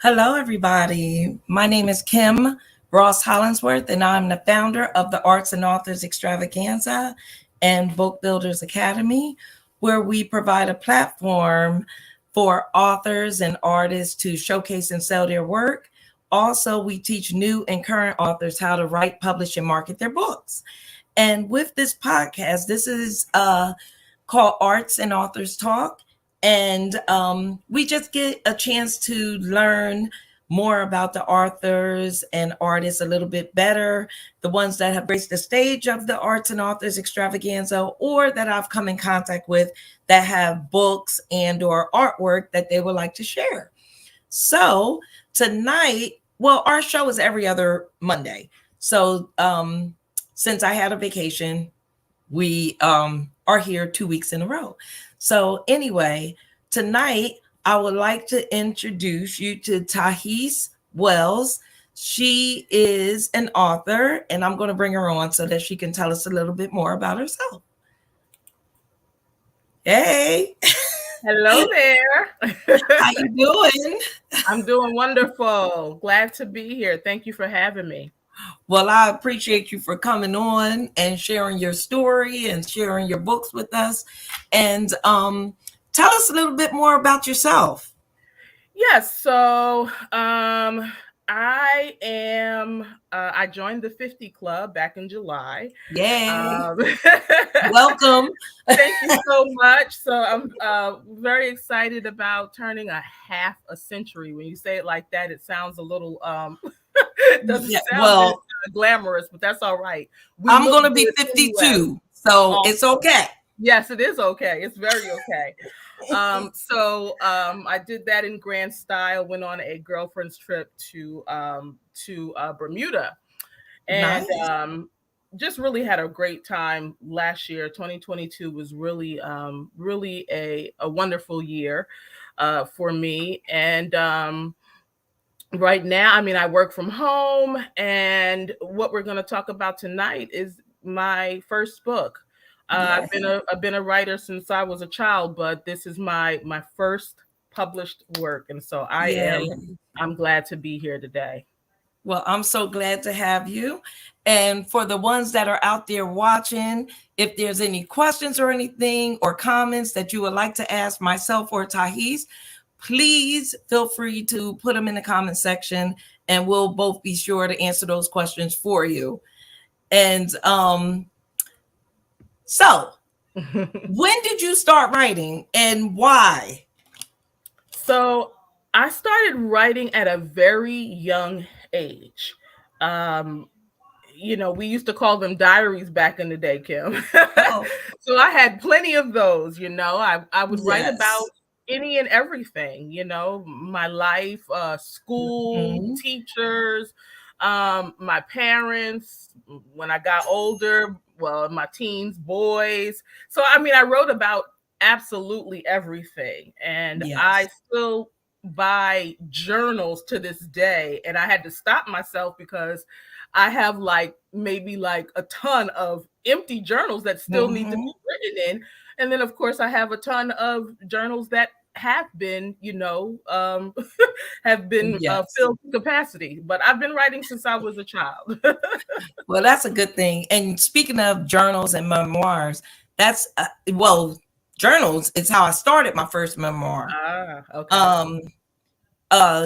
Hello, everybody. My name is Kim Ross-Hollingsworth, and I'm the founder of the Arts and Authors Extravaganza and Book Builders Academy, where we provide a platform for authors and artists to showcase and sell their work. Also, we teach new and current authors how to write, publish, and market their books. And with this podcast, this is called Arts and Authors Talk. And we just get a chance to learn more about the authors and artists a little bit better, the ones that have graced the stage of the Arts and Authors Extravaganza, or that I've come in contact with that have books and or artwork that they would like to share. So tonight, well, our show is every other Monday. So since I had a vacation, we are here 2 weeks in a row. So anyway, tonight I would like to introduce you to Tahiese Wells. She is an author, and I'm going to bring her on so that she can tell us a little bit more about herself. Hey. Hello there. How you doing? I'm doing wonderful. Glad to be here. Thank you for having me. Well, I appreciate you for coming on and sharing your story and sharing your books with us. And tell us a little bit more about yourself. Yes. So I joined the 50 Club back in July. Yay. Welcome. Thank you so much. So I'm very excited about turning a half a century. When you say it like that, it sounds a little doesn't sound glamorous, but that's all right. I'm going to be 52, so it's okay. Yes, it is okay. It's very okay. So I did that in grand style, went on a girlfriend's trip to Bermuda, and nice. Just really had a great time last year. 2022 was really a wonderful year for me. And right now, I mean, I work from home, and what we're going to talk about tonight is my first book. I've been a writer since I was a child, but this is my first published work, and so I'm glad to be here today. Well, I'm so glad to have you. And for the ones that are out there watching, if there's any questions or anything or comments that you would like to ask myself or Tahiese, please feel free to put them in the comment section, and we'll both be sure to answer those questions for you. And so when did you start writing and why? So I started writing at a very young age. We used to call them diaries back in the day, Kim. Oh. So I had plenty of those. I would write about any and everything, my life, school, teachers, my parents, when I got older, well, my teens, boys. So, I mean, I wrote about absolutely everything. And I still buy journals to this day. And I had to stop myself because I have maybe a ton of empty journals that still need to be written in. And then, of course, I have a ton of journals that have been, filled to capacity. But I've been writing since I was a child. Well, that's a good thing. And speaking of journals and memoirs, that's, journals is how I started my first memoir. Okay. I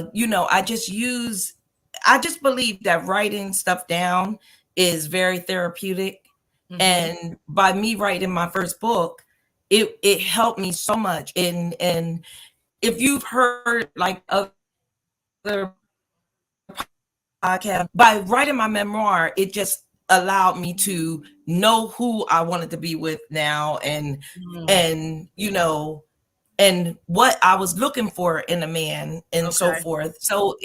just believe that writing stuff down is very therapeutic. Mm-hmm. And by me writing my first book, it helped me so much. And if you've heard other podcasts, by writing my memoir, it just allowed me to know who I wanted to be with now, and what I was looking for in a man, and so forth. So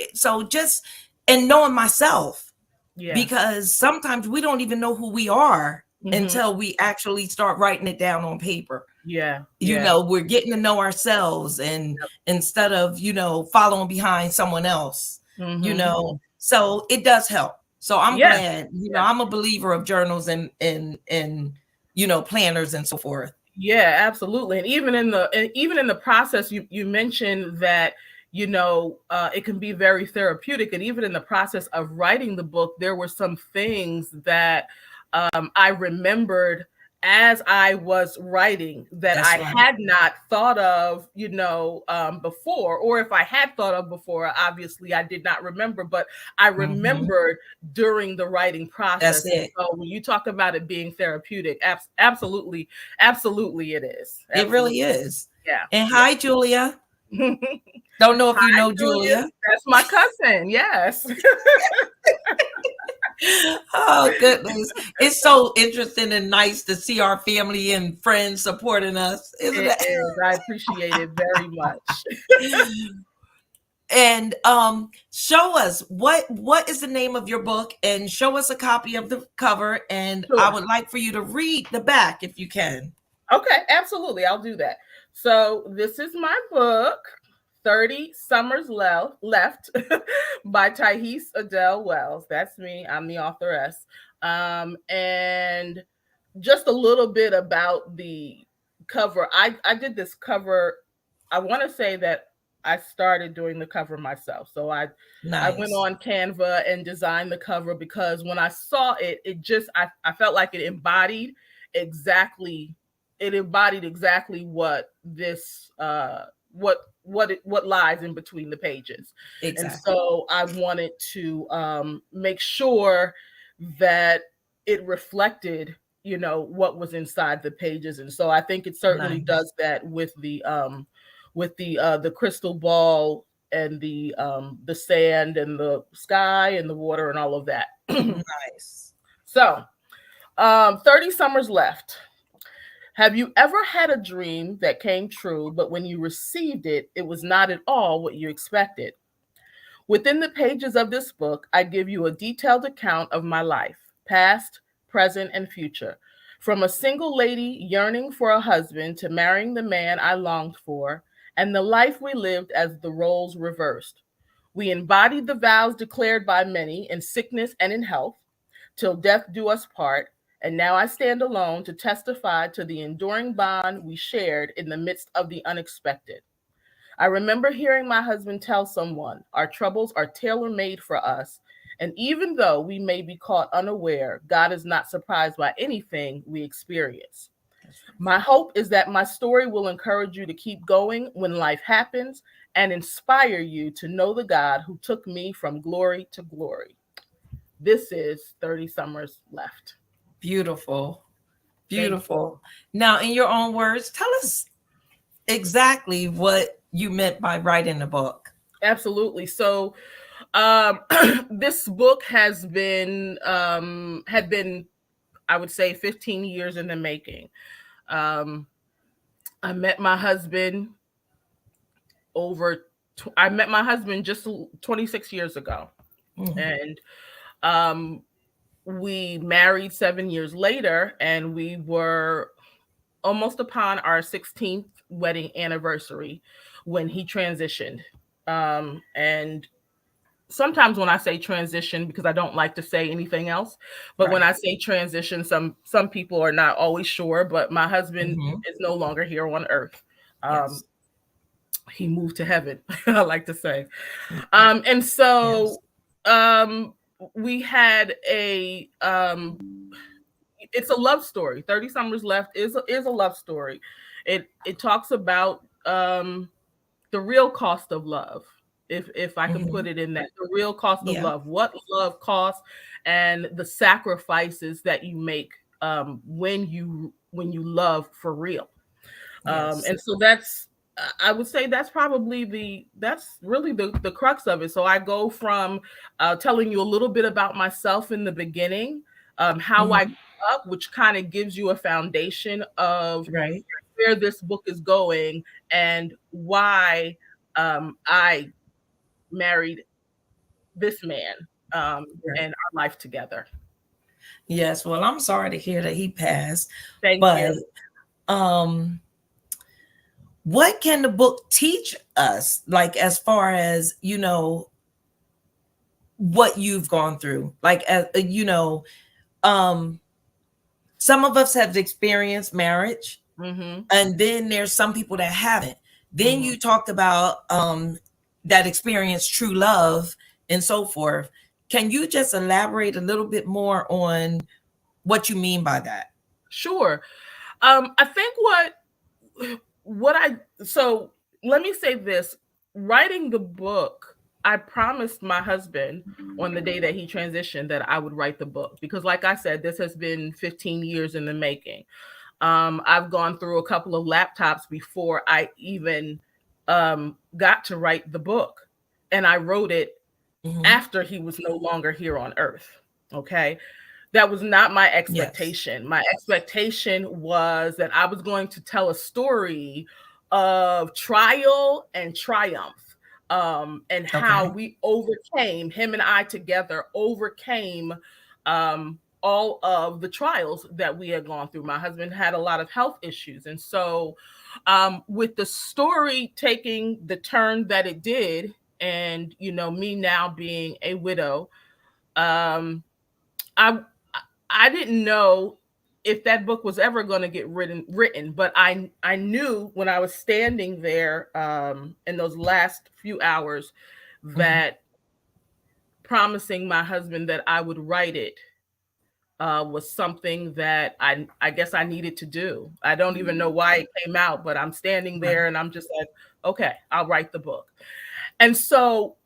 just, and knowing myself, because sometimes we don't even know who we are until we actually start writing it down on paper. We're getting to know ourselves, and instead of, following behind someone else, so it does help. So I'm glad, I'm a believer of journals and planners and so forth. Yeah, absolutely. And even in the process, you mentioned that it can be very therapeutic. And even in the process of writing the book, there were some things that I remembered as I was writing that That's I right. had not thought of, before, or if I had thought of before, obviously I did not remember, but I remembered during the writing process. That's it. So when you talk about it being therapeutic, absolutely, absolutely it is. It really Absolutely. is. Yeah. And hi, Julia. Don't know if you know Julia. That's my cousin. Yes. Oh, goodness. It's so interesting and nice to see our family and friends supporting us, isn't It it? is. I appreciate it very much. And show us what is the name of your book, and show us a copy of the cover. And Sure. I would like for you to read the back if you can. Okay, absolutely. I'll do that. So this is my book, 30 Summers Left by Tahiese Adale Wells. That's me. I'm the authoress. And just a little bit about the cover. I did this cover. I want to say that I started doing the cover myself. So I went on Canva and designed the cover because when I saw it, I felt like it embodied exactly what this what lies in between the pages. Exactly. And so I wanted to make sure that it reflected what was inside the pages. And so I think it certainly does that with the crystal ball and the sand and the sky and the water and all of that. Nice. So 30 Summers Left. Have you ever had a dream that came true, but when you received it, it was not at all what you expected? Within the pages of this book, I give you a detailed account of my life, past, present, and future. From a single lady yearning for a husband to marrying the man I longed for, and the life we lived as the roles reversed. We embodied the vows declared by many in sickness and in health, till death do us part, and now I stand alone to testify to the enduring bond we shared in the midst of the unexpected. I remember hearing my husband tell someone, our troubles are tailor-made for us, and even though we may be caught unaware, God is not surprised by anything we experience. My hope is that my story will encourage you to keep going when life happens and inspire you to know the God who took me from glory to glory. This is 30 Summers Left. Beautiful. Beautiful. Now, in your own words, tell us exactly what you meant by writing the book. Absolutely. So this book had been, I would say, 15 years in the making. I met my husband just 26 years ago. And we married 7 years later, and we were almost upon our 16th wedding anniversary when he transitioned. And sometimes when I say transition, because I don't like to say anything else, but when I say transition, some people are not always sure, but my husband is no longer here on earth. He moved to heaven, I like to say. And so we had it's a love story. 30 Summers Left is a love story. It talks about the real cost of love, if I can put it in that, the real cost of love, what love costs, and the sacrifices that you make when you love for real. And so I would say that's probably that's really the crux of it. So I go from telling you a little bit about myself in the beginning, how I grew up, which kind of gives you a foundation of where this book is going and why I married this man and our life together. Yes. Well, I'm sorry to hear that he passed. Thank you. What can the book teach us, like, as far as, what you've gone through? Like, some of us have experienced marriage, and then there's some people that haven't. Then you talked about that experience true love and so forth. Can you just elaborate a little bit more on what you mean by that? Sure. I think so let me say this. Writing the book, I promised my husband on the day that he transitioned that I would write the book, because like I said, this has been 15 years in the making. I've gone through a couple of laptops before I even got to write the book, and I wrote it after he was no longer here on earth. Okay. That was not my expectation. Yes. My expectation was that I was going to tell a story of trial and triumph, and how we overcame, him and I together overcame all of the trials that we had gone through. My husband had a lot of health issues. And so with the story taking the turn that it did, and, me now being a widow, I didn't know if that book was ever going to get written, but I knew when I was standing there in those last few hours that promising my husband that I would write it was something that I guess I needed to do. I don't even know why it came out, but I'm standing there and I'm just like, okay, I'll write the book. And so,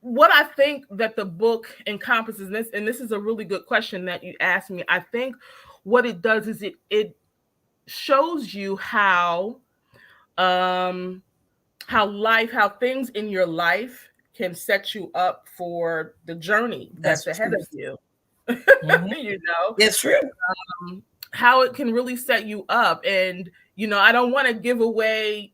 what I think that the book encompasses, this, and this is a really good question that you asked me. I think what it does is it shows you how things in your life can set you up for the journey that's ahead of you. It's true. How it can really set you up. And, I don't want to give away,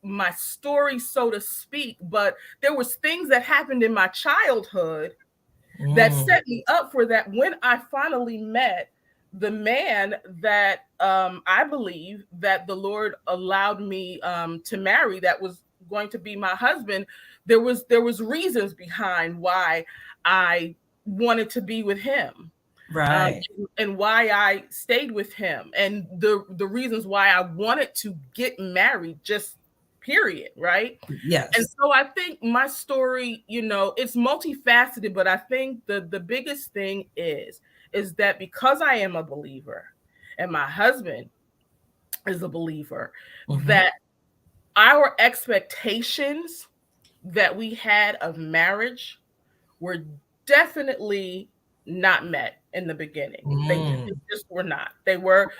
my story, so to speak, but there was things that happened in my childhood that set me up for that when I finally met the man that I believe that the Lord allowed me to marry, that was going to be my husband. There was reasons behind why I wanted to be with him. Right. And why I stayed with him, and the reasons why I wanted to get married, just period, right? Yes. And so I think my story, it's multifaceted, but I think the biggest thing is that because I am a believer and my husband is a believer, that our expectations that we had of marriage were definitely not met in the beginning. They just were not. They were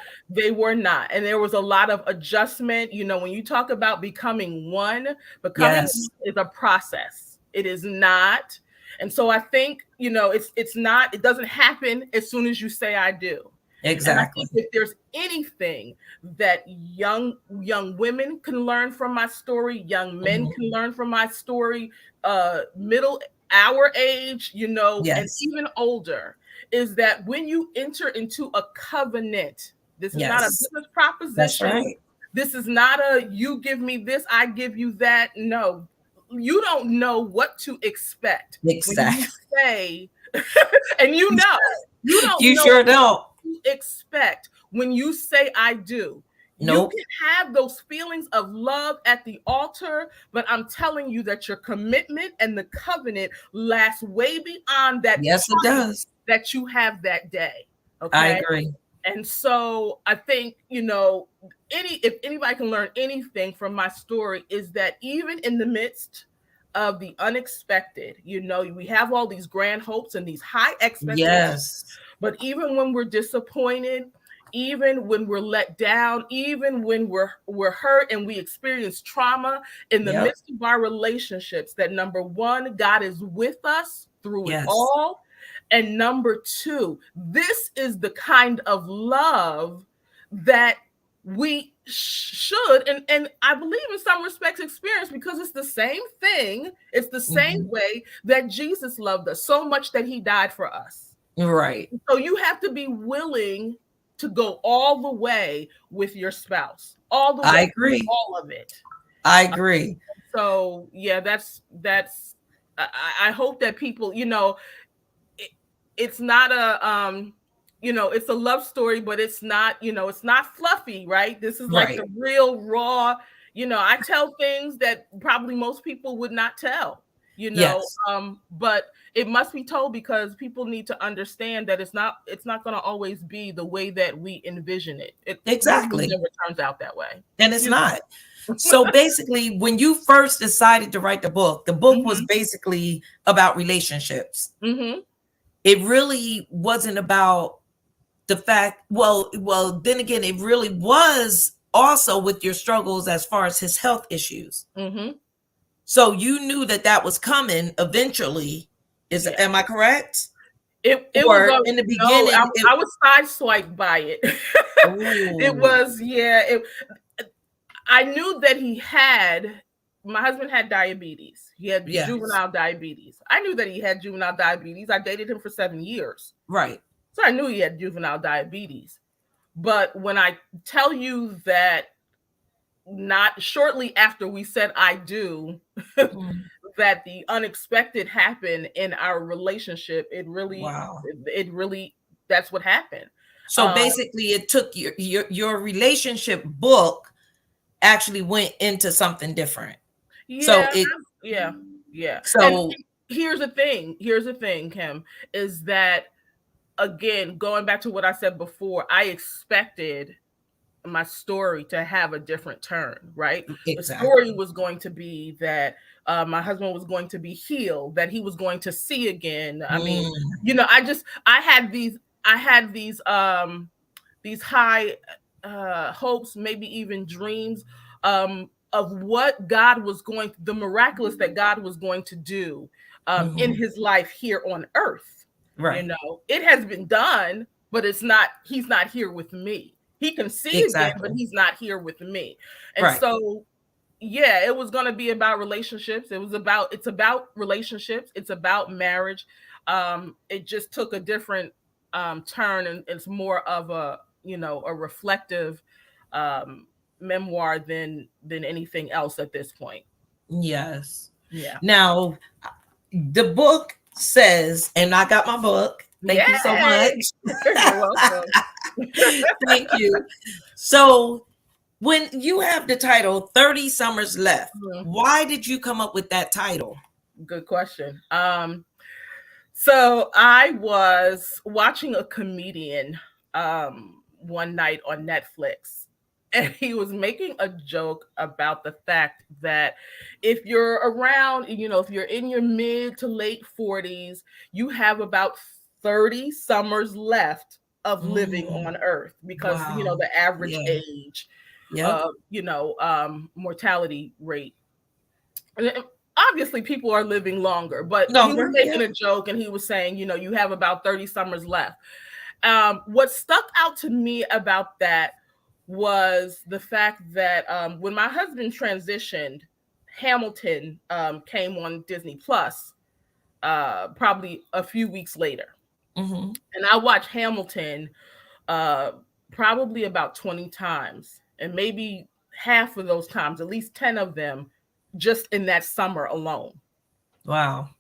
not. And there was a lot of adjustment. When you talk about becoming one is a process. It is not. And so I think, it's not, it doesn't happen as soon as you say I do. Exactly. And I think if there's anything that young women can learn from my story, young men can learn from my story, our age, and even older, is that when you enter into a covenant, this is not a business proposition. That's right. This is not a you give me this, I give you that. No, you don't know what to expect. Exactly. When you say, and you don't you know sure don't expect when you say I do. Nope. You can have those feelings of love at the altar, but I'm telling you that your commitment and the covenant lasts way beyond that. Yes, it does. That you have that day. Okay. I agree. And so I think, if anybody can learn anything from my story, is that even in the midst of the unexpected, we have all these grand hopes and these high expectations. Yes. But even when we're disappointed, even when we're let down, even when we're hurt and we experience trauma in the midst of our relationships, that number one, God is with us through it all. And number two, this is the kind of love that we should, and I believe in some respects experience, because it's the same thing. It's the same way that Jesus loved us so much that he died for us. Right. So you have to be willing to go all the way with your spouse. All the way. I agree. All of it. I agree. So yeah, that's I hope that people, it's not a it's a love story, but it's not, it's not fluffy, right? This is like the real raw, I tell things that probably most people would not tell, Yes. But it must be told because people need to understand that it's not going to always be the way that we envision it. It Exactly. never turns out that way. And it's not. So basically, when you first decided to write the book was basically about relationships. It really wasn't about the fact, well, then again, it really was also with your struggles as far as his health issues. So you knew that was coming eventually. Am I correct? It was in the beginning. I was sideswiped by it. It was, I knew that my husband had diabetes. He had juvenile diabetes. I knew that he had juvenile diabetes. I dated him for 7 years. Right. So I knew he had juvenile diabetes. But when I tell you that not shortly after we said I do, that the unexpected happened in our relationship, it really, that's what happened. So basically it took your relationship book actually went into something different. So and here's the thing, Kim, is that, again, going back to what I said before, I expected my story to have a different turn, right? Exactly. The story was going to be that my husband was going to be healed, that he was going to see again. I mean, I had these high hopes, maybe even dreams of what God was the miraculous that God was going to do in his life here on earth. Right. It has been done, but he's not here with me. He can see again, but he's not here with me. And so, it was going to be about relationships. It's about relationships. It's about marriage. It just took a different turn, and it's more of a reflective memoir than anything else at this point. Yes. Yeah. Now, the book says, and I got my book. Thank you so much. You're welcome. Thank you. So when you have the title 30 Summers Left, why did you come up with that title? Good question. So I was watching a comedian one night on Netflix, and he was making a joke about the fact that if you're around, if you're in your mid to late 40s, you have about 30 summers left of living on earth, because the average age mortality rate. And obviously people are living longer, but he was making a joke, and he was saying, you have about 30 summers left. What stuck out to me about that was the fact that when my husband transitioned, Hamilton came on Disney Plus probably a few weeks later. And I watched Hamilton probably about 20 times, and maybe half of those times, at least 10 of them, just in that summer alone. Wow.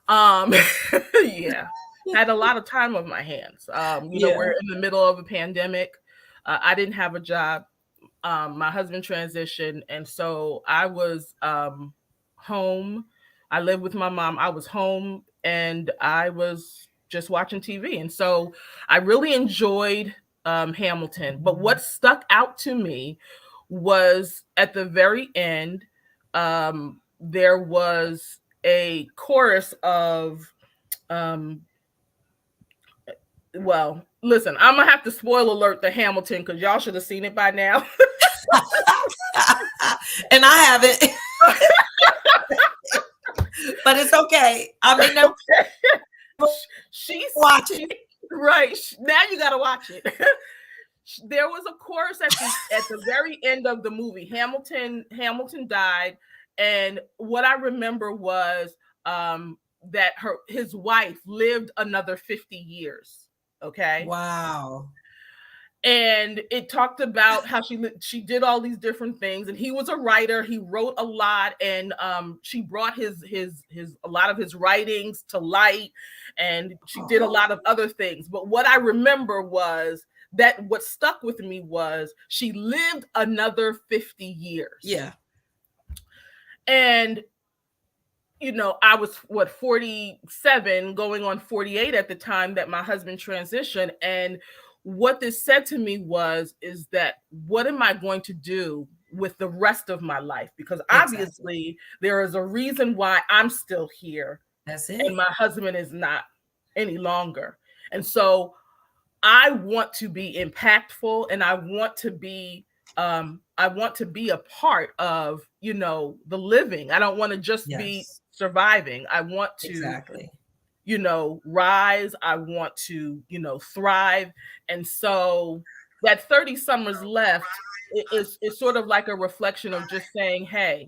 Had a lot of time on my hands. We're in the middle of a pandemic. I didn't have a job. My husband transitioned, and so I was home. I lived with my mom. I was home, and I was just watching TV. And so I really enjoyed Hamilton. But what stuck out to me was at the very end, there was a chorus of, listen, I'm going to have to spoil alert the Hamilton, because y'all should have seen it by now. And I haven't. But it's okay. I mean, she's watching. Right. Now you got to watch it. There was a chorus at the very end of the movie. Hamilton died. And what I remember was that his wife lived another 50 years. Okay. Wow. And it talked about how she did all these different things, and he was a writer. He wrote a lot, and she brought a lot of his writings to light, and she did a lot of other things. But what I remember was that what stuck with me was she lived another 50 years. Yeah. And, you know, I was 47 going on 48 at the time that my husband transitioned. And what this said to me is that what am I going to do with the rest of my life? Because obviously there is a reason why I'm still here. That's it. And my husband is not any longer. And so I want to be impactful, and I want to be a part of, you know, the living. I don't want to just be surviving. I want to, you know, rise. I want to, you know, thrive. And so that 30 summers left is sort of like a reflection of just saying, hey,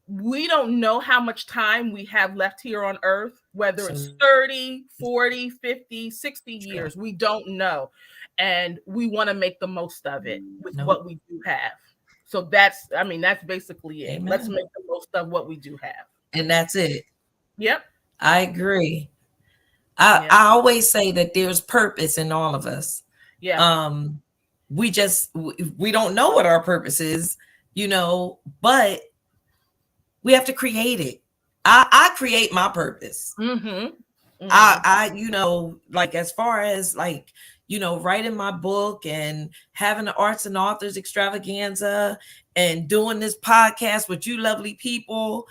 we don't know how much time we have left here on earth, whether it's 30, 40, 50, 60 years, we don't know. And we want to make the most of it with what we do have. So that's basically it. Amen. Let's make the most of what we do have. And that's it. Yep. I agree. I always say that there's purpose in all of us. Yeah. We don't know what our purpose is, you know, but we have to create it. I create my purpose. Mm-hmm. Mm-hmm. I, you know, like as far as like, you know, writing my book and having the Arts and Authors Extravaganza and doing this podcast with you lovely people,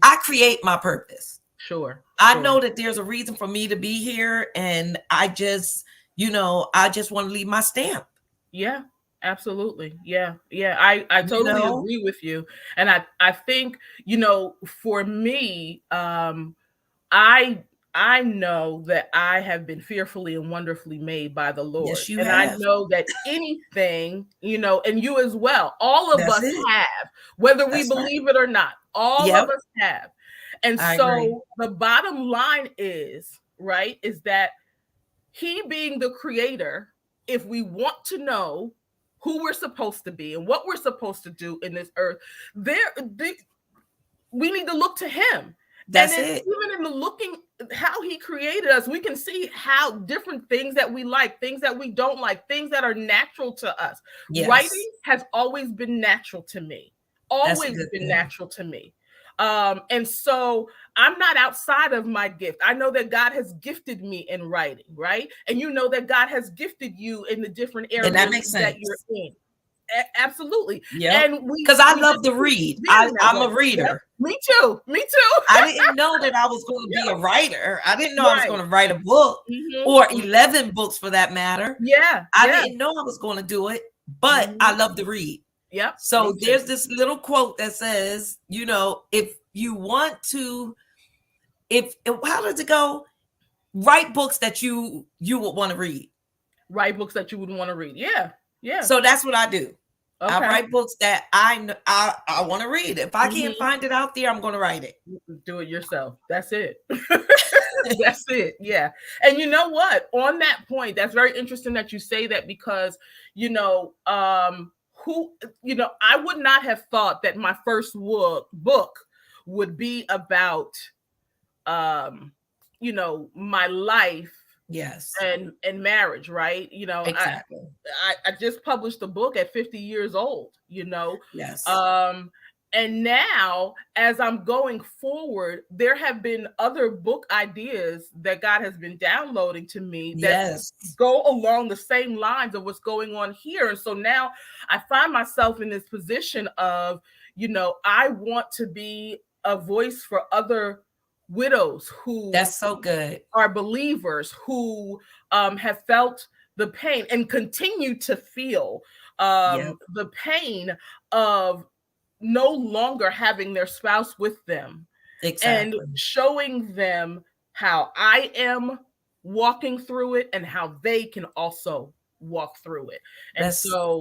I create my purpose. Sure. I know that there's a reason for me to be here, and I just, you know, I just want to leave my stamp. Yeah. Absolutely. Yeah. I totally agree with you. And I think, you know, for me, I know that I have been fearfully and wonderfully made by the Lord. Yes, you and have. I know that anything, you know, and you as well, all of us have, whether we believe it or not, all of us have. And I agree. The bottom line is that he being the creator, if we want to know who we're supposed to be and what we're supposed to do in this earth, we need to look to him. That's it. Even in the looking how he created us, we can see how different things that we like, things that we don't like, things that are natural to us. Yes. Writing has always been natural to me. Natural to me. And so I'm not outside of my gift. I know that God has gifted me in writing, right? And you know that God has gifted you in the different areas that you're in. Absolutely. Yeah. Because I love to read. I'm a reader. Yep. Me too. I didn't know that I was going to be a writer. I didn't know I was going to write a book or 11 books for that matter. Yeah. I didn't know I was going to do it, but I love to read. Yep. So there's this little quote that says, you know, if you want to, how does it go? Write books that you would want to read. Write books that you would want to read. Yeah. Yeah. So that's what I do. Okay. I write books that I want to read. If I can't find it out there, I'm going to write it. Do it yourself. That's it. That's it. Yeah. And you know what? On that point, that's very interesting that you say that because, you know, I would not have thought that my first book would be about, you know, my life. Yes. And marriage, right? You know, exactly. I just published a book at 50 years old, you know. Yes. And now as I'm going forward, there have been other book ideas that God has been downloading to me that go along the same lines of what's going on here. And so now I find myself in this position of, you know, I want to be a voice for other widows who that's so good are believers who have felt the pain and continue to feel the pain of no longer having their spouse with them. Exactly. And showing them how I am walking through it and how they can also walk through it. And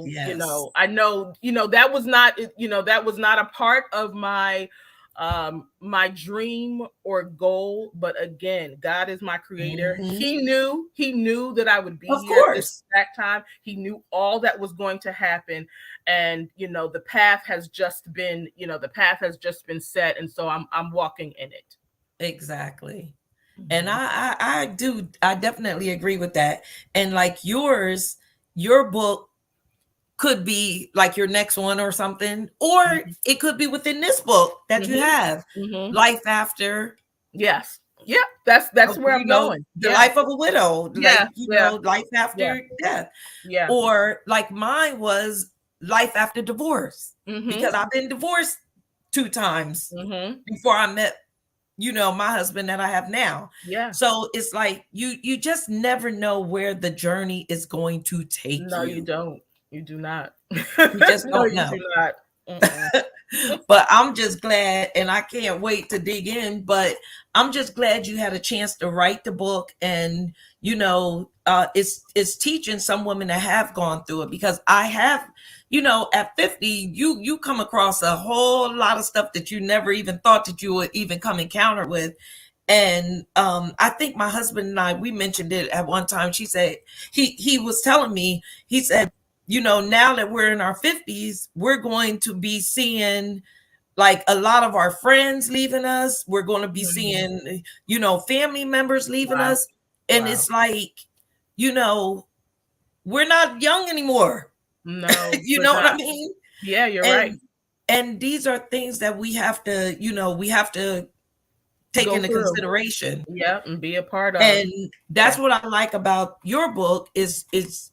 you know, I know, you know, that was not a part of my my dream or goal, but again, God is my creator. He knew that I would be here at this exact time. He knew all that was going to happen, and you know, the path has just been set, and so I'm walking in it. Exactly. And I definitely agree with that. And like yours your book could be like your next one or something, or it could be within this book that you have, Life After. Yes. Yeah, that's where I'm going. The life of a widow, yeah, life after death. Yeah. Or like mine was Life After Divorce, because I've been divorced 2 times before I met, my husband that I have now. Yeah. So it's like you just never know where the journey is going to take you. No, you don't. You do not. You just don't know. You do not. But I'm just glad, and I can't wait to dig in, but I'm just glad you had a chance to write the book, and it's teaching some women that have gone through it, because I have, at 50 you come across a whole lot of stuff that you never even thought that you would even come encounter with. And I think my husband and I, we mentioned it at one time. She said, he was telling me, he said, now that we're in our 50s, we're going to be seeing like a lot of our friends leaving us. We're going to be seeing, family members leaving us. And it's like, we're not young anymore. No. You know what I mean? Yeah, you're right. And these are things that we have to take into consideration. Yeah, and be a part of. And that's what I like about your book is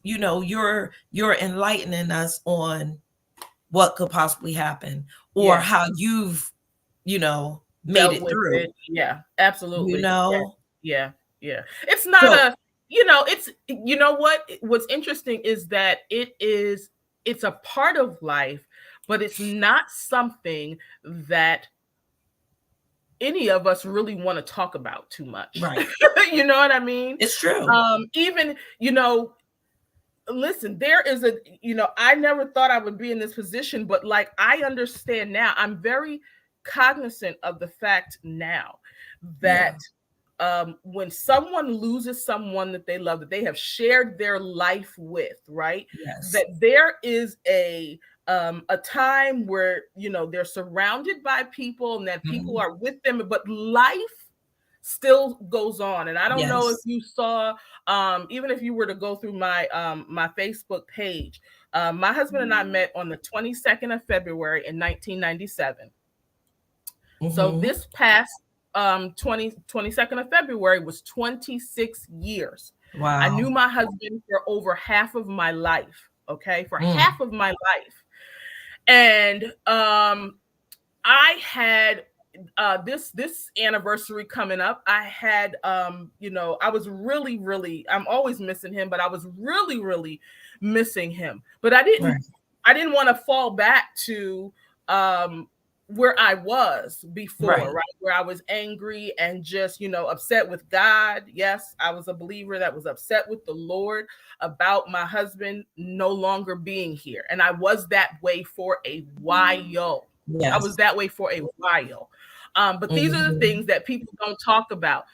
you're enlightening us on what could possibly happen, or how you've made it through it. Yeah, absolutely. Yeah. It's not what's interesting is that it's a part of life, but it's not something that any of us really want to talk about too much. Right. You know what I mean? It's true. Even, listen, there is I never thought I would be in this position, but like, I understand now. I'm very cognizant of the fact now that when someone loses someone that they love, that they have shared their life with, right? Yes. That there is a time where, they're surrounded by people and that people are with them, but life still goes on. And I don't know if you saw, even if you were to go through my my Facebook page, my husband and I met on the 22nd of February in 1997. So this past 22nd of February was 26 years. Wow. I knew my husband for over half of my life. Okay, for half of my life. And I had this anniversary coming up. I had I was really, I'm always missing him, but I was really missing him. But I didn't want to fall back to where I was before, right? Where I was angry and just, upset with God. Yes, I was a believer that was upset with the Lord about my husband no longer being here. And I was that way for a while. Yes. I was that way for a while. But these are the things that people don't talk about.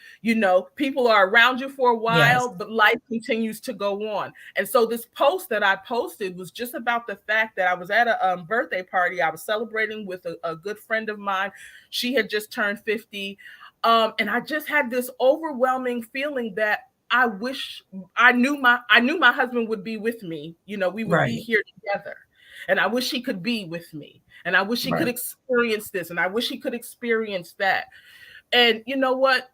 People are around you for a while, but life continues to go on. And so this post that I posted was just about the fact that I was at a birthday party. I was celebrating with a good friend of mine. She had just turned 50. And I just had this overwhelming feeling that I wish I knew my husband would be with me. We would be here together. And I wish he could be with me. And I wish he could experience this. And I wish he could experience that. And you know what?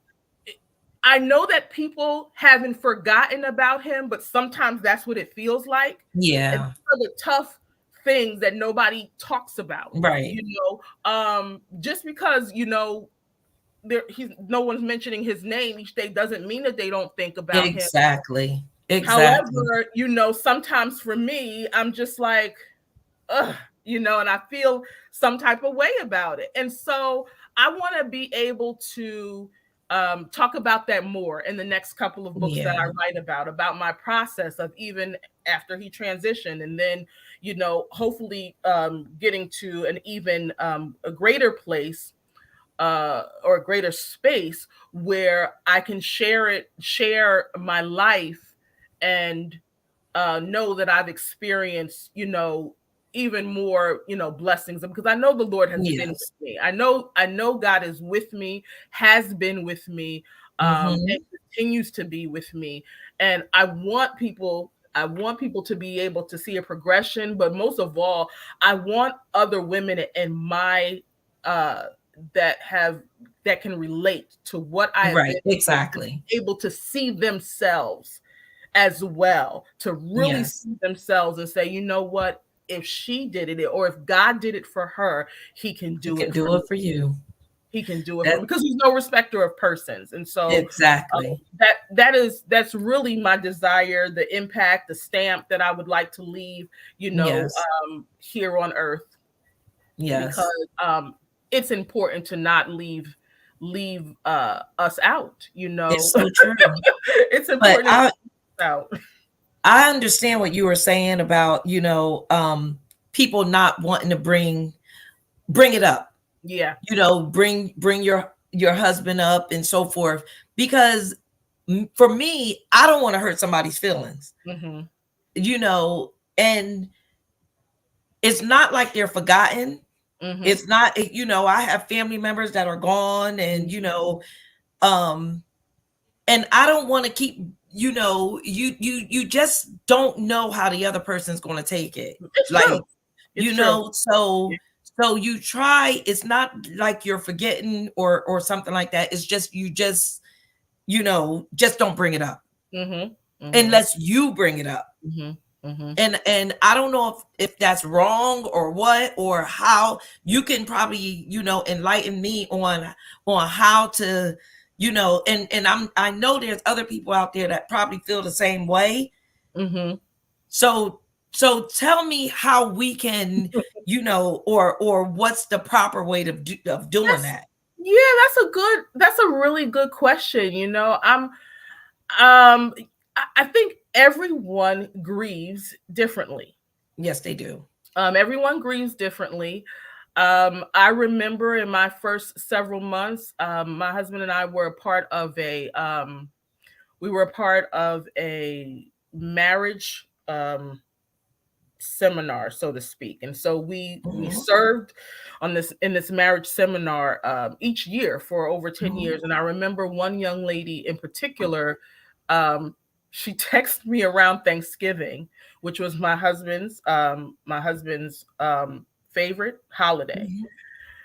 I know that people haven't forgotten about him, but sometimes that's what it feels like. Yeah. And these are the tough things that nobody talks about. Right. Just because, no one's mentioning his name each day doesn't mean that they don't think about him. Exactly. However, sometimes for me, I'm just like, ugh, and I feel some type of way about it. And so I want to be able to talk about that more in the next couple of books that I write about my process of even after he transitioned. And then, hopefully getting to an even a greater place or a greater space where I can share my life and know that I've experienced, even more, blessings, because I know the Lord has been with me. I know God is with me, has been with me, and continues to be with me. And I want people I want people to be able to see a progression, but most of all, I want other women in my that can relate to what I have Right. been Exactly. able to see themselves as well, to really Yes. see themselves and say, you know what, if she did it, or if God did it for her, he can He do can it for do me. it for you. He can do it for me, because he's no respecter of persons. And so Exactly. that's really my desire, the impact, the stamp that I would like to leave, Yes. here on earth, Yes. because it's important to not leave us out, It's so true. it's But important to not leave us out. I understand what you were saying about, people not wanting to bring it up. Yeah. Bring your husband up and so forth, because for me, I don't want to hurt somebody's feelings. Mm-hmm. And it's not like they're forgotten. Mm-hmm. It's not, I have family members that are gone, and and I don't want to keep, you just don't know how the other person's going to take it. It's Like, true. It's true. so you try, it's not like you're forgetting or something like that. It's just, just don't bring it up. Mm-hmm. Mm-hmm. Unless you bring it up. Mm-hmm. Mm-hmm. And I don't know if that's wrong or what, or how. You can probably, enlighten me on how to, and I know there's other people out there that probably feel the same way. Mm-hmm. So tell me how we can, or what's the proper way of doing that. Yeah, that's a really good question. I think everyone grieves differently. Yes, they do. Everyone grieves differently. I remember in my first several months, my husband and I were a part of a marriage seminar, so to speak. And so we served in this marriage seminar each year for over 10 years. And I remember one young lady in particular, she texted me around Thanksgiving, which was my husband's favorite holiday.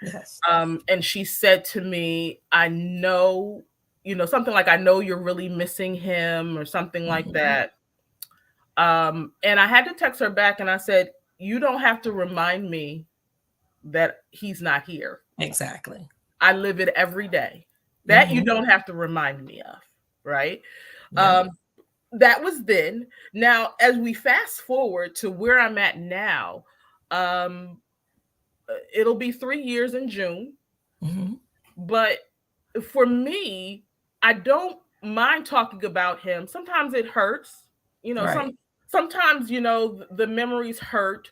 Yes. And she said to me, I know, something like, I know you're really missing him, or something like that. And I had to text her back, and I said, you don't have to remind me that he's not here. Exactly. I live it every day. That you don't have to remind me of, right? Yeah. That was then. Now, as we fast forward to where I'm at now, it'll be 3 years in June. But for me, I don't mind talking about him. Sometimes it hurts, Right. sometimes, the memories hurt,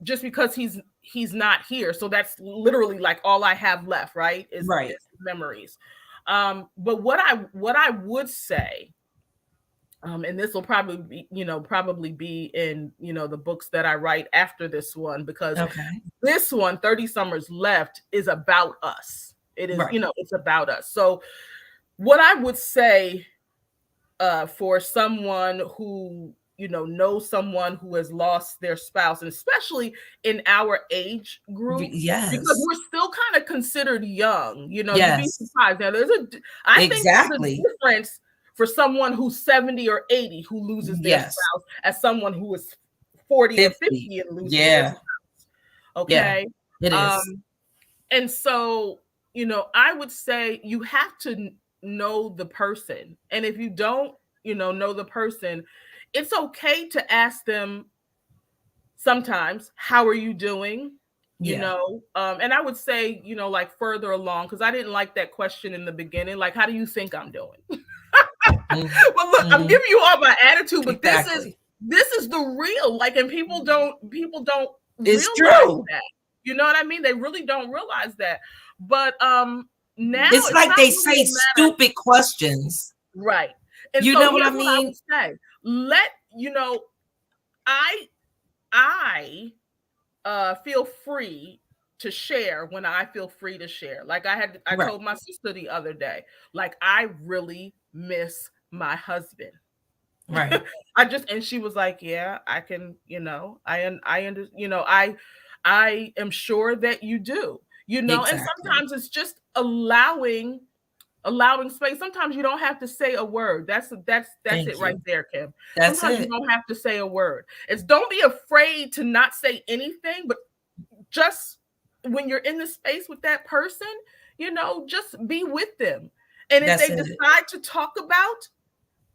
just because he's not here. So that's literally like all I have left, right? Is memories. But what I would say, and this will probably be in, the books that I write after this one, because this one, 30 Summers Left, is about us. It is, it's about us. So what I would say, for someone who, knows someone who has lost their spouse, and especially in our age group, because we're still kind of considered young, you'd be surprised. Now I think there's a difference for someone who's 70 or 80 who loses their spouse, as someone who is 40 or 50 and loses their spouse. Okay. It is. And so, I would say you have to know the person. And if you don't, know the person, it's okay to ask them sometimes, how are you doing? And I would say, like further along, because I didn't like that question in the beginning, like, how do you think I'm doing? Well, look, I'm giving you all my attitude, but this is the real, like, and people don't it's realize true. that. You know what I mean? They really don't realize that. But now it's like they say stupid questions. Right. And you so know what I mean? What I would say. I feel free to share when I feel free to share. Like I told my sister the other day, like, I really miss my husband. Right. And she was like, yeah, I can, I am sure that you do, and Exactly. sometimes it's just allowing space. Sometimes you don't have to say a word. That's Thank it right you. there, Kim. That's Sometimes you it. don't have to say a word. It's don't be afraid to not say anything, but just when you're in the space with that person, just be with them. And if That's they it. decide to talk about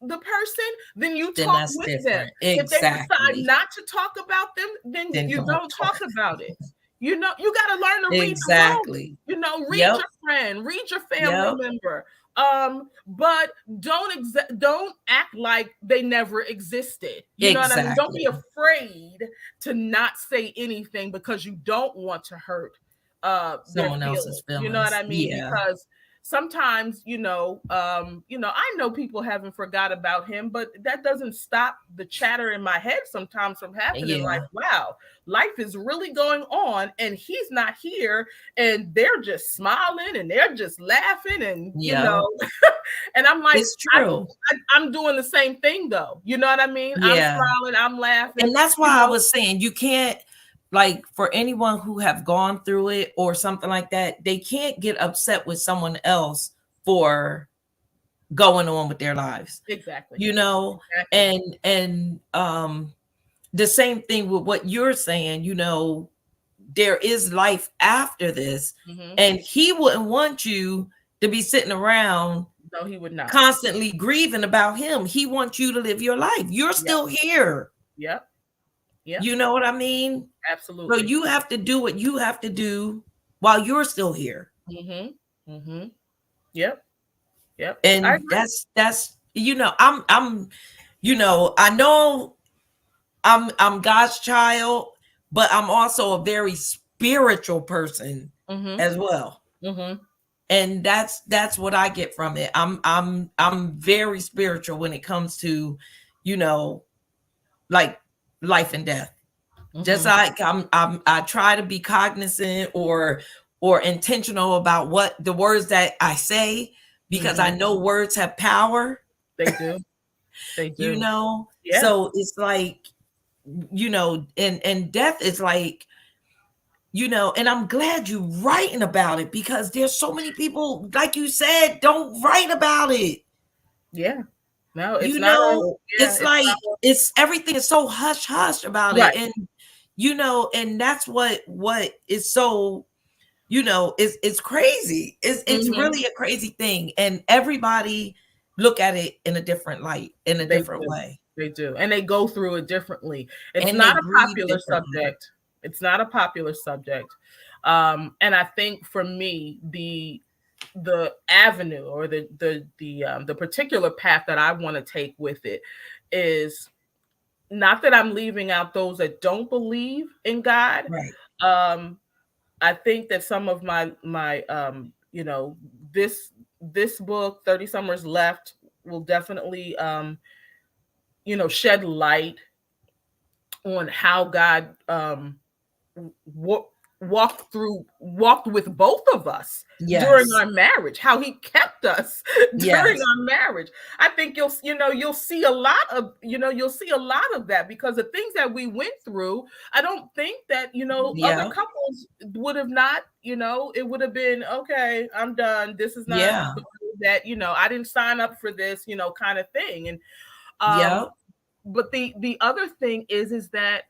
the person, then you Then talk that's with them. different. If they decide Exactly. not to talk about them, then Then you don't don't talk. talk about it. You got to learn to read the room. Exactly. Read Yep. your friend, read your family Yep. member. But don't act like they never existed. You know what I mean? Don't be Exactly. afraid to not say anything because you don't want to hurt their Someone else's feelings. You know what feelings. I mean? Yeah. Because sometimes, I know people haven't forgot about him, but that doesn't stop the chatter in my head sometimes from happening. Yeah. Like, wow, life is really going on and he's not here, and they're just smiling and they're just laughing, and Yeah. and I'm like, It's true. I'm doing the same thing though. You know what I mean? I'm Yeah. smiling, I'm laughing. And that's why I was saying you can't, like, for anyone who have gone through it or something like that, they can't get upset with someone else for going on with their lives. Exactly. Exactly. And the same thing with what you're saying, there is life after this. Mm-hmm. And he wouldn't want you to be sitting around. No, he would not. Constantly grieving about him. He wants you to live your life. You're still here. Yep. Yeah. You know what I mean? Absolutely. So you have to do what you have to do while you're still here. Mm-hmm. Mm-hmm. Yep. Yep. And that's I'm I know I'm God's child, but I'm also a very spiritual person as well. Mm-hmm. And that's what I get from it. I'm very spiritual when it comes to, like life and death. Mm-hmm. Just like I try to be cognizant or intentional about what the words that I say, because I know words have power. They do. They do. Yeah. So it's like, and death is like, and I'm glad you writing about it, because there's so many people, like you said, don't write about it. Yeah. No, it's it's like it's everything is so hush hush about it. And and that's what is so, it's crazy. It's really a crazy thing. And everybody look at it in a different light, in a different way. They do. And they go through it differently. It's not a popular subject. It's not a popular subject. And I think for me, the avenue or the particular path that I want to take with it is not that I'm leaving out those that don't believe in God. Right. I think that some of my this book, 30 Summers Left, will definitely shed light on how God walked with both of us during our marriage, how he kept us during our marriage. I think you'll see a lot of that, because the things that we went through, I don't think that other couples would have not, it would have been, okay, I'm done, this is not that, I didn't sign up for this, kind of thing. And but the other thing is that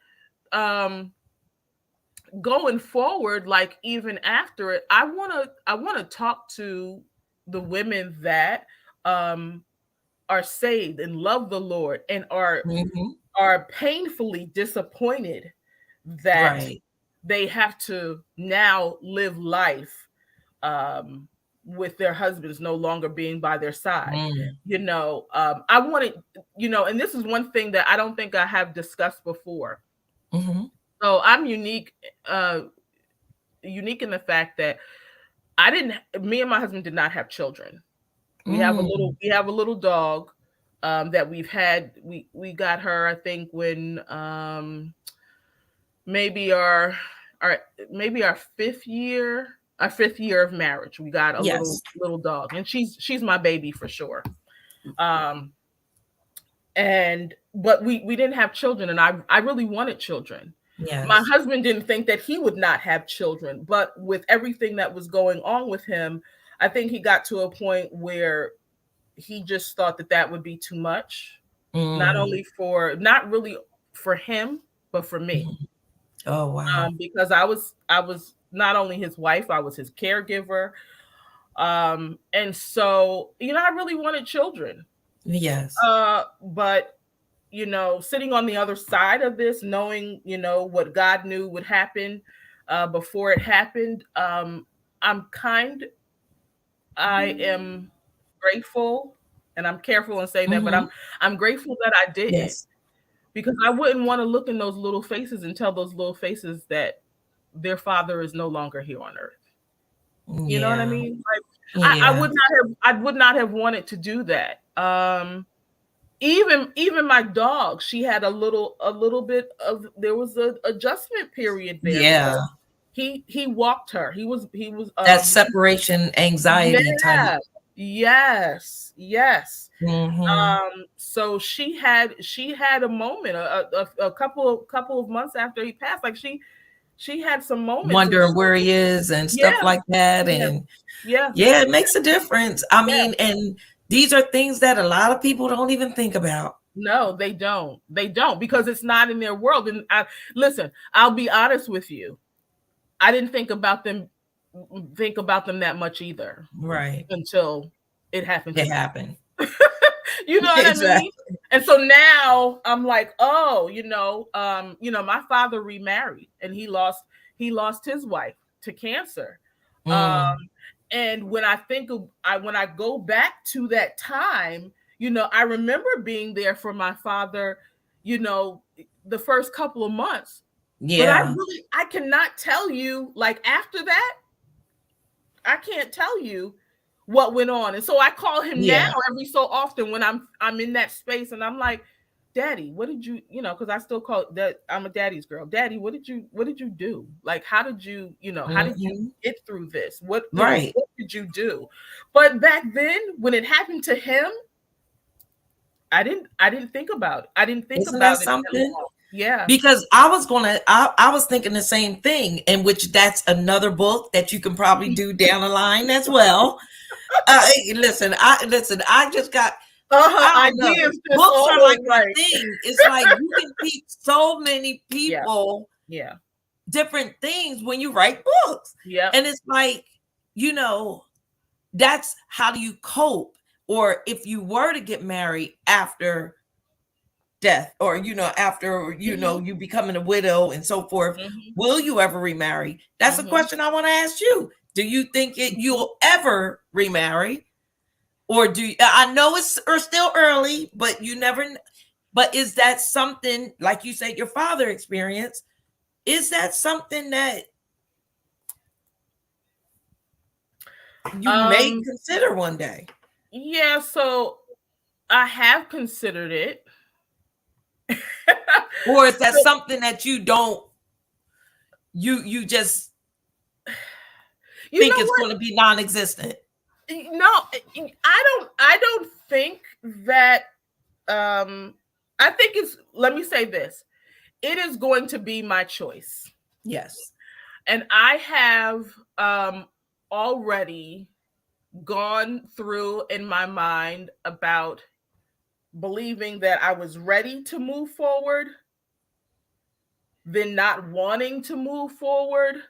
going forward, like even after it, I want to talk to the women that are saved and love the Lord and are painfully disappointed that they have to now live life with their husbands no longer being by their side. I want to, and this is one thing that I don't think I have discussed before. So I'm unique in the fact that me and my husband did not have children. We have a little dog that we've had. We got her, I think, when maybe our fifth year of marriage. We got a little dog, and she's my baby for sure. But we didn't have children, and I really wanted children. Yes. My husband didn't think that he would not have children, but with everything that was going on with him, I think he got to a point where he just thought that would be too much, not really for him, but for me. Oh, wow. Because I was not only his wife, I was his caregiver. And so, I really wanted children. Yes. But sitting on the other side of this, knowing, what God knew would happen before it happened, I am grateful, and I'm careful in saying that, but I'm grateful that I didn't. Yes. Because I wouldn't want to look in those little faces and tell those little faces that their father is no longer here on earth. You know what I mean? Like, I would not have wanted to do that. Even my dog, she had a little bit of, there was an adjustment period there. Yeah. He walked her. He was that separation anxiety type. Yes. So she had a moment, a couple of months after he passed, like she had some moments wondering where he is and stuff like that. And it makes a difference. I mean, and these are things that a lot of people don't even think about. No, they don't. They don't, because it's not in their world. And listen, I'll be honest with you. I didn't think about them that much either. Right. Until it happened. It happened. You know what I mean? And so now I'm like, oh, my father remarried, and he lost his wife to cancer. And when I go back to that time, I remember being there for my father, the first couple of months. Yeah. But I cannot tell you, like, after that, I can't tell you what went on. And so I call him now every so often when I'm in that space, and I'm like, Daddy, what did you, because I still call that, I'm a daddy's girl. Daddy, what did you do? Like, how did you, how did you get through this? What did you do? But back then, when it happened to him, I didn't think about it. I didn't think Isn't about that something? Yeah. Because I was thinking the same thing, in which that's another book that you can probably do down the line as well. Listen, I just got ideas. Books are like my thing. It's like you can teach so many people different things when you write books. Yeah. And it's like, that's how do you cope? Or if you were to get married after death, or after you becoming a widow and so forth, will you ever remarry? That's a question I want to ask you. Do you think you'll ever remarry? Or I know it's still early, but you never. But is that something, like you said, your father experienced? Is that something that you may consider one day? Yeah, so I have considered it. Or is that something that you don't? You just think it's going to be non-existent? No, I don't think that. I think let me say this. It is going to be my choice. Yes. And I have already gone through in my mind about believing that I was ready to move forward, then not wanting to move forward,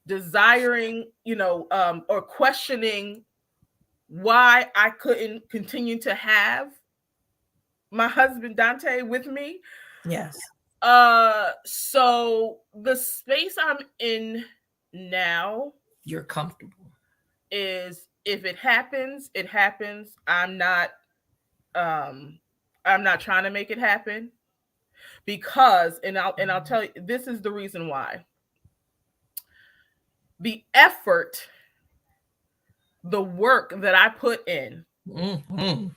desiring, or questioning why I couldn't continue to have my husband Donte with me. Yes. So the space I'm in now, you're comfortable, is if it happens, it happens. I'm not trying to make it happen, because, and I'll tell you, this is the reason why. The effort, the work that I put in. You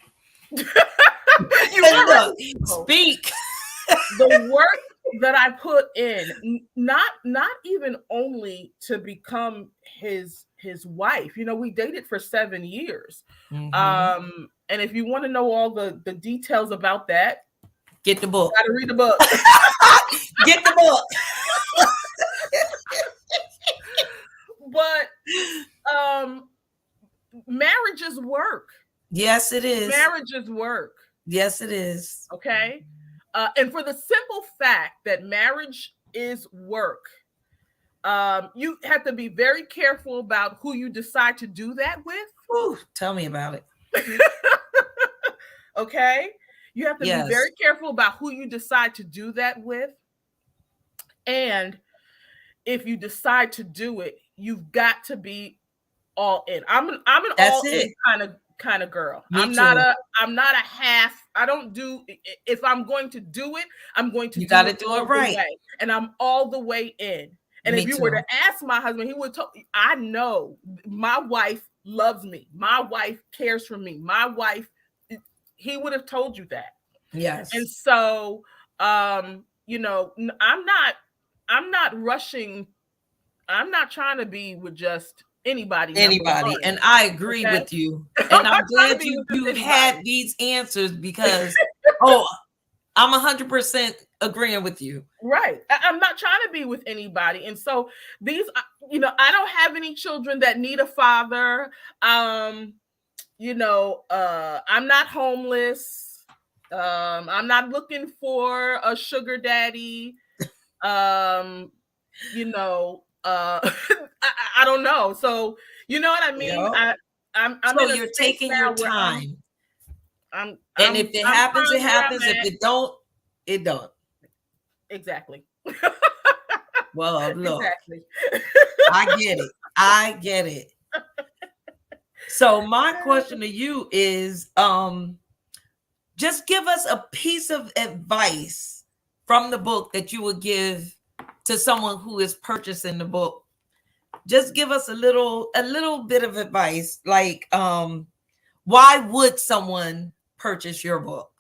speak. The work that I put in, not even only to become his wife. You know, we dated for 7 years. Mm-hmm. And if you want to know all the details about that, get the book. Got to read the book. Get the book. But marriage is work. Yes, it is. Marriage is work. Yes, it is. Okay. And for the simple fact that marriage is work, you have to be very careful about who you decide to do that with. Ooh, tell me about it. Okay. You have to be very careful about who you decide to do that with. And if you decide to do it, you've got to be all in. I'm an all in kind of girl. I'm not a half. I don't do, if I'm going to do it, I'm going to do it right. Way, and I'm all the way in. And if you were to ask my husband, he would tell you, I know my wife loves me. My wife cares for me. My wife, he would have told you that. Yes. And so, you know, I'm not rushing. I'm not trying to be with just anybody. And I agree with you. And I'm glad you had these answers because, I'm 100% agreeing with you. Right. I'm not trying to be with anybody. And so these, you know, I don't have any children that need a father. You know, I'm not homeless. I'm not looking for a sugar daddy. You know, I don't know. So, you know what I mean? Yep. I'm so you're taking your time. And if it happens, it happens. If it don't, it don't. Exactly. Well, look, exactly. I get it. So my question to you is, just give us a piece of advice from the book that you would give to someone who is purchasing the book. Just give us a little bit of advice. Like, why would someone purchase your book?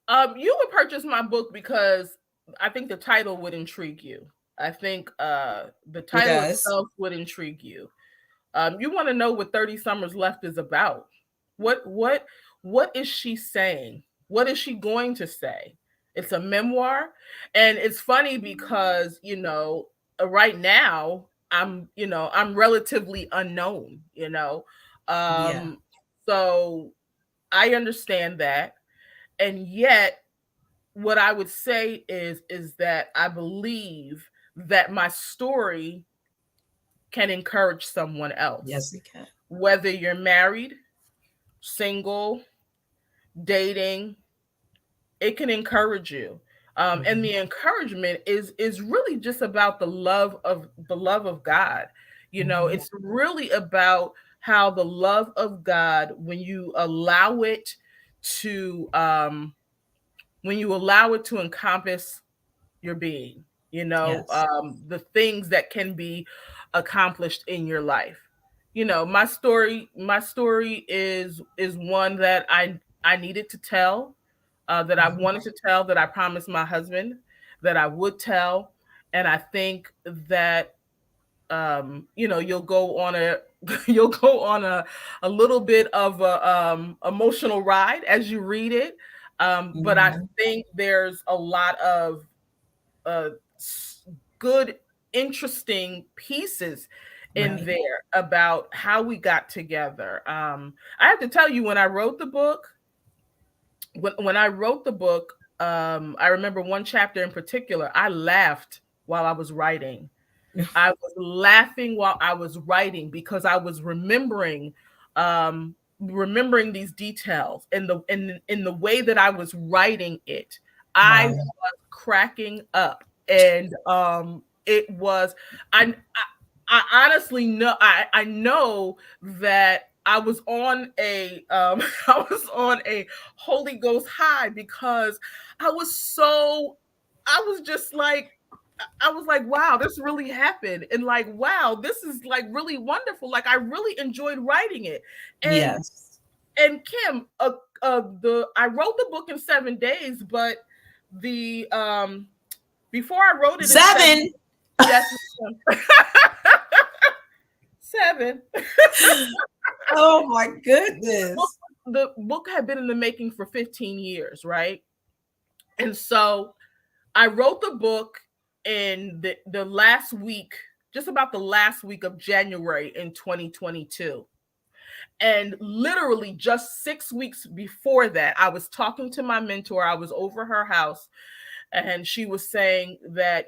You would purchase my book because I think the title would intrigue you. I think the title itself would intrigue you. You want to know what 30 Summers Left is about. What is she saying? What is she going to say? It's a memoir. And it's funny because, you know, right now I'm relatively unknown, you know. So I understand that. And yet what I would say is that I believe that my story can encourage someone else. Yes, it can. Whether you're married, single, dating, it can encourage you. And the encouragement is really just about the love of God. You know, it's really about how the love of God, when you allow it to encompass your being, you know, the things that can be accomplished in your life. You know, my story is one that I needed to tell, that I wanted to tell, that I promised my husband that I would tell. And I think that, you know, you'll go on a little bit of a emotional ride as you read it. But I think there's a lot of good, interesting pieces in there about how we got together. I have to tell you, when I wrote the book, I remember one chapter in particular, I laughed while I was writing. I was laughing while I was writing because I was remembering these details, and in the way that I was writing it, I was cracking up. And it was, I honestly know, I know that I was on a Holy Ghost high, because I was just like, wow, this really happened. And like, wow, this is like really wonderful. Like, I really enjoyed writing it. And and Kim, I wrote the book in 7 days, but the before I wrote it in Seven. Yes, 7. Oh my goodness. The book had been in the making for 15 years, right? And so I wrote the book in the last week, just about the last week of January in 2022. And literally just 6 weeks before that, I was talking to my mentor. I was over her house, and she was saying that,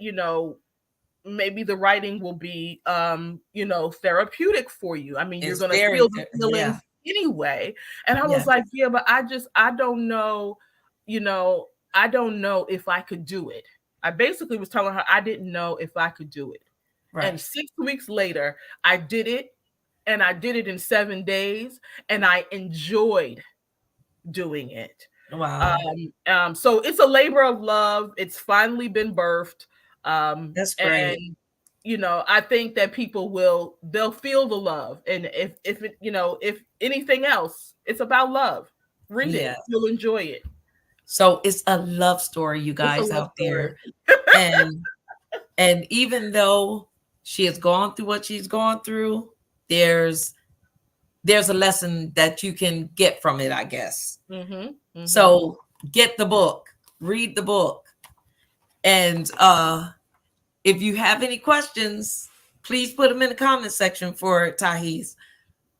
maybe the writing will be, therapeutic for you. I mean, you're It's going to very, feel the yeah. feelings anyway. And I was Yeah. like, yeah, but I don't know, I don't know if I could do it. I basically was telling her I didn't know if I could do it. Right. And 6 weeks later, I did it, and I did it in 7 days, and I enjoyed doing it. Wow. So it's a labor of love. It's finally been birthed. That's great. And I think that they'll feel the love. And if anything else, it's about love. Read it. Yeah. You'll enjoy it. So it's a love story, you It's a guys love out story. there. And even though she has gone through what she's gone through, there's a lesson that you can get from it, I guess. So get the book, read the book. And if you have any questions, please put them in the comment section for Tahiese,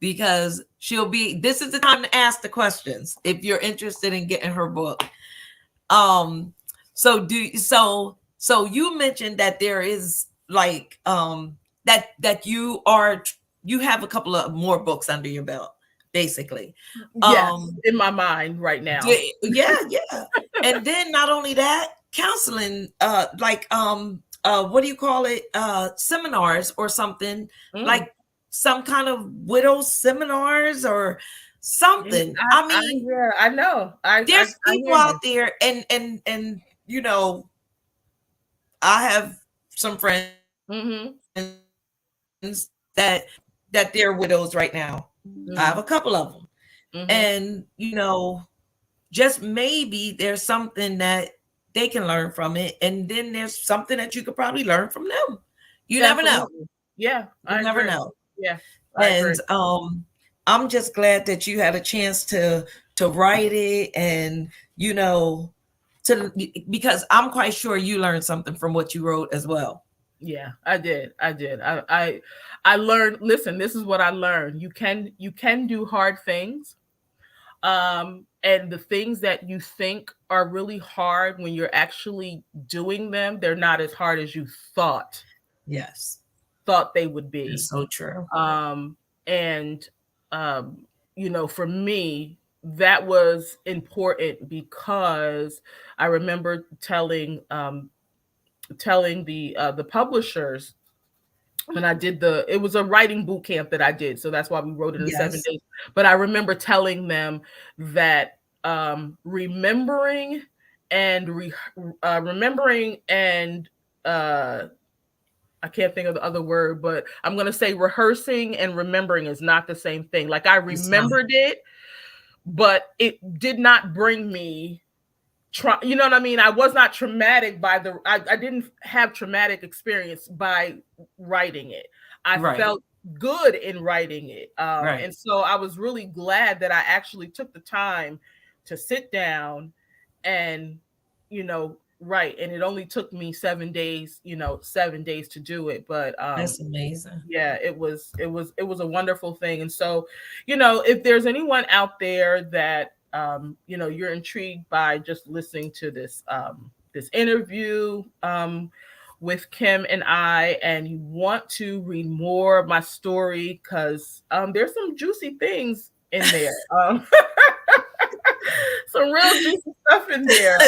because this is the time to ask the questions if you're interested in getting her book. So you mentioned that there is like that you have a couple of more books under your belt, basically. Yes, in my mind right now. Yeah. And then not only that, counseling, what do you call it? Seminars or something, like some kind of widow seminars or something. I know. There's people out there, and I have some friends that they're widows right now. I have a couple of them. And just maybe there's something that they can learn from it, and then there's something that you could probably learn from them. You never know. Yeah, you never know. Yeah, and I'm just glad that you had a chance to write it, and because I'm quite sure you learned something from what you wrote as well. Yeah, I did. I learned. Listen, this is what I learned. You can do hard things. And the things that you think are really hard, when you're actually doing them, they're not as hard as you thought. Yes. Thought they would be. It's so true. For me, that was important, because I remember telling the publishers when I did it was a writing boot camp that I did. So that's why we wrote it in 7 days. But I remember telling them that remembering and I can't think of the other word, but I'm going to say rehearsing and remembering is not the same thing. Like, I remembered it, but it did not bring me you know what I mean? I was not traumatic I didn't have traumatic experience by writing it. I felt good in writing it. And so I was really glad that I actually took the time to sit down and, write. And it only took me 7 days, 7 days to do it. But that's amazing. Yeah, it was a wonderful thing. And so, if there's anyone out there that you're intrigued by just listening to this interview with Kim and I, and you want to read more of my story, because there's some juicy things in there. Some real juicy stuff in there.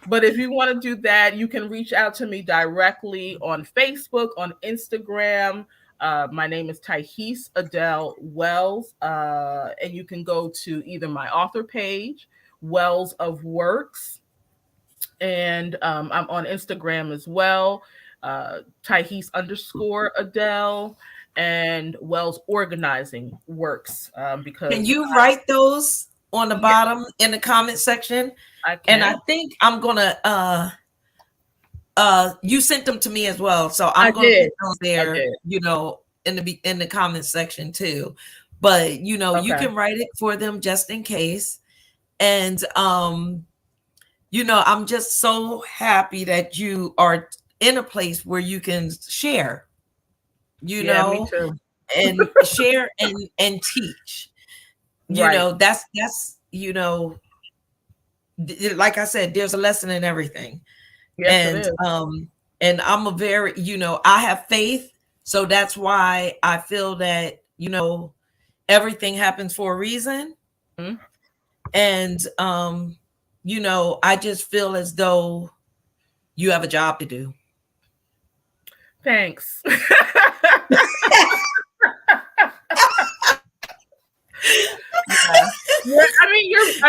But if you want to do that, you can reach out to me directly on Facebook, on Instagram. My name is Tahiese Adale Wells, and you can go to either my author page, Wells of Works, and I'm on Instagram as well, Tahiese_Adale, and Wells Organizing Works. Because can you write those on the bottom in the comment section. And I think I'm gonna you sent them to me as well, so I'm gonna put those there, you know, in the comment section too. But you know, you can write it for them just in case. And you know, I'm just so happy that you are in a place where you can share, you know, me too. and share and teach. You know, that's you know, like I said, there's a lesson in everything. Yes, and I'm a very, you know, I have faith, so that's why I feel that, you know, everything happens for a reason. Mm-hmm. And you know, I just feel as though you have a job to do. Thanks. Yeah. I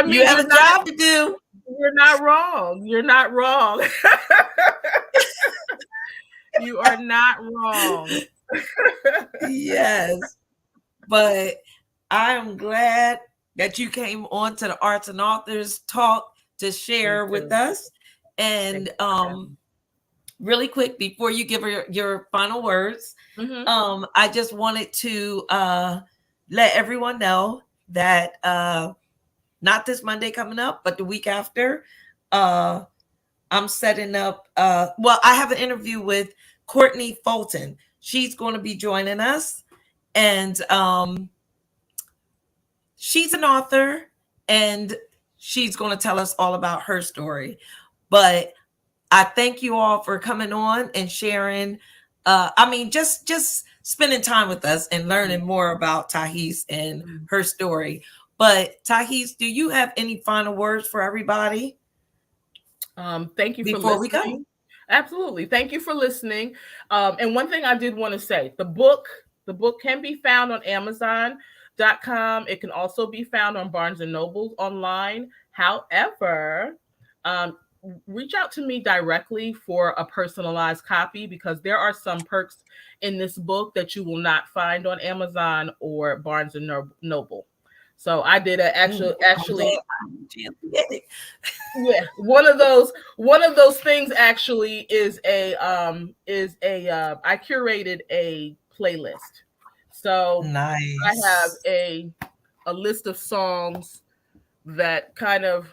mean, you have a job to do. You're not wrong. You're not wrong. You are not wrong. Yes. But I'm glad that you came on to the Arts and Authors Talk to share with us. And really quick, before you give her your final words, I just wanted to let everyone know that not this Monday coming up, but the week after, I'm setting up, well, I have an interview with Courtney Fulton. She's going to be joining us. And she's an author, and she's going to tell us all about her story. But I thank you all for coming on and sharing. I mean, just spending time with us and learning more about Tahiese and her story. But Tahiese, do you have any final words for everybody? Thank you for listening. We go. Absolutely. Thank you for listening. And one thing I did want to say, the book can be found on Amazon.com. It can also be found on Barnes & Noble online. However, reach out to me directly for a personalized copy, because there are some perks in this book that you will not find on Amazon or Barnes & Noble. So I did actually yeah, one of those things actually is I curated a playlist. So nice. I have a list of songs that kind of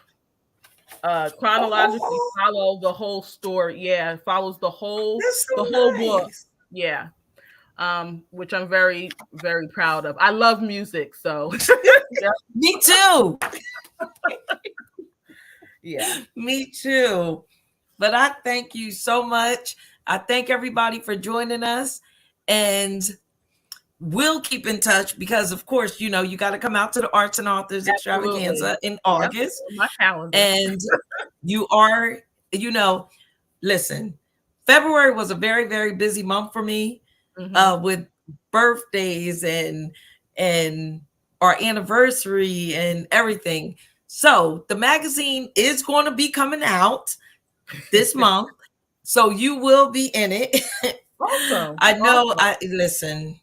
chronologically follow the whole story. Yeah, it follows the whole book. Yeah. Which I'm very, very proud of. I love music, so yeah. Me too. Yeah, me too. But I thank you so much. I thank everybody for joining us, and we'll keep in touch, because of course, you know, you got to come out to the Arts and Authors Extravaganza in August. My calendar. And you are, you know, listen, February was a very, very busy month for me, with birthdays and our anniversary and everything. So the magazine is going to be coming out this month, so you will be in it. Awesome. I know. Listen.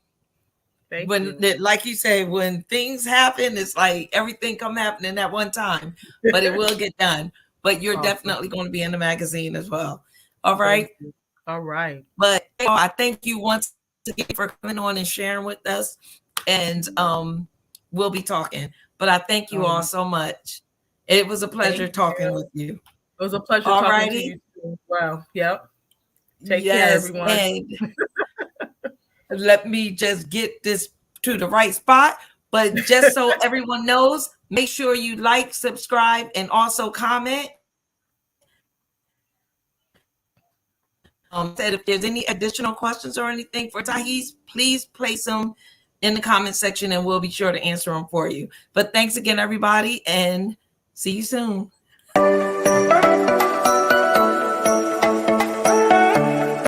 Thank when you. Like you say, when things happen, it's like everything come happening at one time, but it will get done. But you're definitely going to be in the magazine as well. All right. All right. But I thank you once again for coming on and sharing with us, and we'll be talking. But I thank you all so much. It was a pleasure talking with you. It was a pleasure talking to you too. Wow. Yep. Take care, everyone. And let me just get this to the right spot. But just so everyone knows, make sure you like, subscribe, and also comment. Said if there's any additional questions or anything for Tahiese, please place them in the comment section and we'll be sure to answer them for you. But thanks again, everybody, and see you soon.